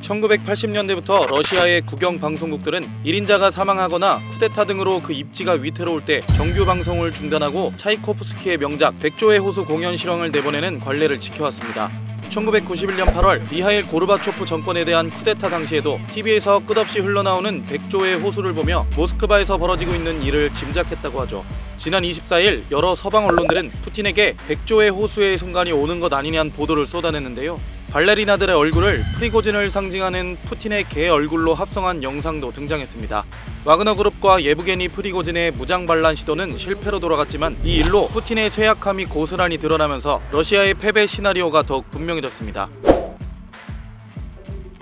1980년대부터 러시아의 국영 방송국들은 1인자가 사망하거나 쿠데타 등으로 그 입지가 위태로울 때 정규 방송을 중단하고 차이코프스키의 명작 백조의 호수 공연 실황을 내보내는 관례를 지켜왔습니다. 1991년 8월 미하일 고르바초프 정권에 대한 쿠데타 당시에도 TV에서 끝없이 흘러나오는 백조의 호수를 보며 모스크바에서 벌어지고 있는 일을 짐작했다고 하죠. 지난 24일 여러 서방 언론들은 푸틴에게 백조의 호수의 순간이 오는 것 아니냐는 보도를 쏟아냈는데요. 발레리나들의 얼굴을 프리고진을 상징하는 푸틴의 개 얼굴로 합성한 영상도 등장했습니다. 와그너 그룹과 예브게니 프리고진의 무장 반란 시도는 실패로 돌아갔지만 이 일로 푸틴의 쇠약함이 고스란히 드러나면서 러시아의 패배 시나리오가 더욱 분명해졌습니다.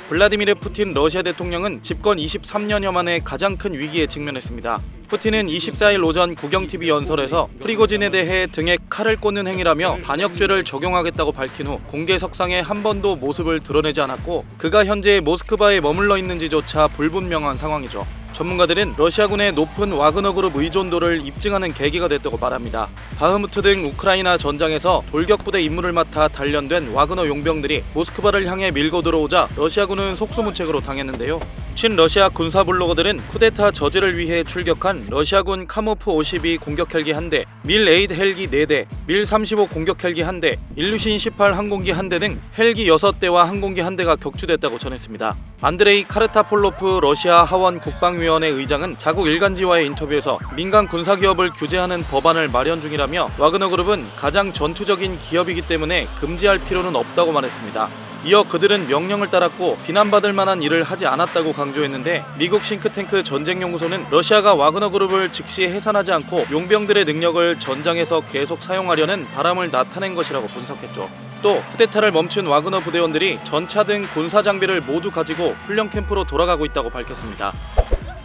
블라디미르 푸틴 러시아 대통령은 집권 23년여 만에 가장 큰 위기에 직면했습니다. 푸틴은 24일 오전 국영TV 연설에서 프리고진에 대해 등에 칼을 꽂는 행위라며 반역죄를 적용하겠다고 밝힌 후 공개석상에 한 번도 모습을 드러내지 않았고 그가 현재 모스크바에 머물러 있는지조차 불분명한 상황이죠. 전문가들은 러시아군의 높은 와그너 그룹 의존도를 입증하는 계기가 됐다고 말합니다. 바흐무트 등 우크라이나 전장에서 돌격부대 임무를 맡아 단련된 와그너 용병들이 모스크바를 향해 밀고 들어오자 러시아군은 속수무책으로 당했는데요. 친러시아 군사 블로거들은 쿠데타 저지를 위해 출격한 러시아군 카모프 52 공격 헬기 1대, 밀8 헬기 4대, 밀35 공격 헬기 1대, 일루신 18 항공기 1대 등 헬기 6대와 항공기 1대가 격추됐다고 전했습니다. 안드레이 카르타폴로프 러시아 하원 국방위원회 의장은 자국 일간지와의 인터뷰에서 민간 군사기업을 규제하는 법안을 마련 중이라며 와그너 그룹은 가장 전투적인 기업이기 때문에 금지할 필요는 없다고 말했습니다. 이어 그들은 명령을 따랐고 비난받을 만한 일을 하지 않았다고 강조했는데 미국 싱크탱크 전쟁연구소는 러시아가 와그너 그룹을 즉시 해산하지 않고 용병들의 능력을 전장에서 계속 사용하려는 바람을 나타낸 것이라고 분석했죠. 또 쿠데타를 멈춘 와그너 부대원들이 전차 등 군사 장비를 모두 가지고 훈련 캠프로 돌아가고 있다고 밝혔습니다.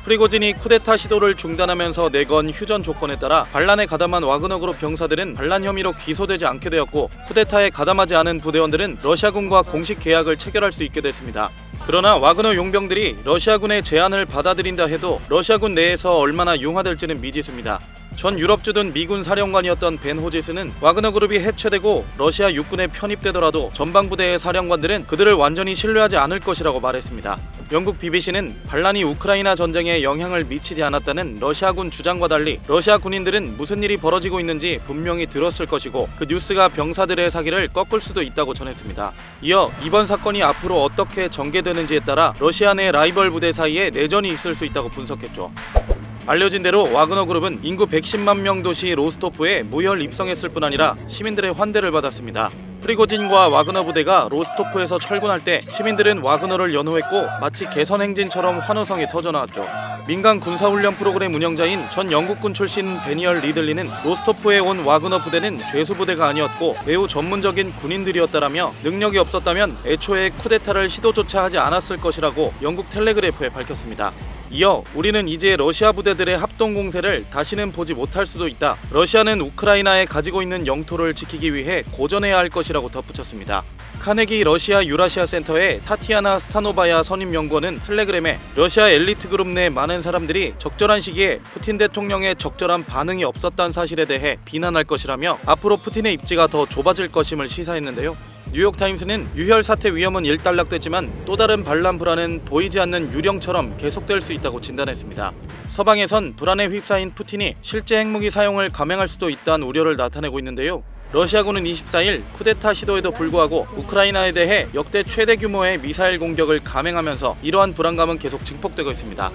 프리고진이 쿠데타 시도를 중단하면서 내건 휴전 조건에 따라 반란에 가담한 와그너 그룹 병사들은 반란 혐의로 기소되지 않게 되었고 쿠데타에 가담하지 않은 부대원들은 러시아군과 공식 계약을 체결할 수 있게 됐습니다. 그러나 와그너 용병들이 러시아군의 제안을 받아들인다 해도 러시아군 내에서 얼마나 융화될지는 미지수입니다. 전 유럽 주둔 미군 사령관이었던 벤 호지스는 와그너 그룹이 해체되고 러시아 육군에 편입되더라도 전방부대의 사령관들은 그들을 완전히 신뢰하지 않을 것이라고 말했습니다. 영국 BBC는 반란이 우크라이나 전쟁에 영향을 미치지 않았다는 러시아군 주장과 달리 러시아 군인들은 무슨 일이 벌어지고 있는지 분명히 들었을 것이고 그 뉴스가 병사들의 사기를 꺾을 수도 있다고 전했습니다. 이어 이번 사건이 앞으로 어떻게 전개되는지에 따라 러시아 내 라이벌 부대 사이에 내전이 있을 수 있다고 분석했죠. 알려진 대로 와그너 그룹은 인구 110만 명 도시 로스토프에 무혈 입성했을 뿐 아니라 시민들의 환대를 받았습니다. 프리고진과 와그너 부대가 로스토프에서 철군할 때 시민들은 와그너를 연호했고 마치 개선 행진처럼 환호성이 터져나왔죠. 민간 군사훈련 프로그램 운영자인 전 영국군 출신 데니얼 리들리는 로스토프에 온 와그너 부대는 죄수 부대가 아니었고 매우 전문적인 군인들이었다라며 능력이 없었다면 애초에 쿠데타를 시도조차 하지 않았을 것이라고 영국 텔레그래프에 밝혔습니다. 이어 우리는 이제 러시아 부대들의 합동 공세를 다시는 보지 못할 수도 있다. 러시아는 우크라이나에 가지고 있는 영토를 지키기 위해 고전해야 할 것이라고 덧붙였습니다. 카네기 러시아 유라시아 센터의 타티아나 스타노바야 선임연구원은 텔레그램에 러시아 엘리트 그룹 내 많은 사람들이 적절한 시기에 푸틴 대통령의 적절한 반응이 없었다는 사실에 대해 비난할 것이라며 앞으로 푸틴의 입지가 더 좁아질 것임을 시사했는데요. 뉴욕타임스는 유혈 사태 위험은 일단락됐지만 또 다른 반란 불안은 보이지 않는 유령처럼 계속될 수 있다고 진단했습니다. 서방에선 불안에 휩싸인 푸틴이 실제 핵무기 사용을 감행할 수도 있다는 우려를 나타내고 있는데요. 러시아군은 24일 쿠데타 시도에도 불구하고 우크라이나에 대해 역대 최대 규모의 미사일 공격을 감행하면서 이러한 불안감은 계속 증폭되고 있습니다.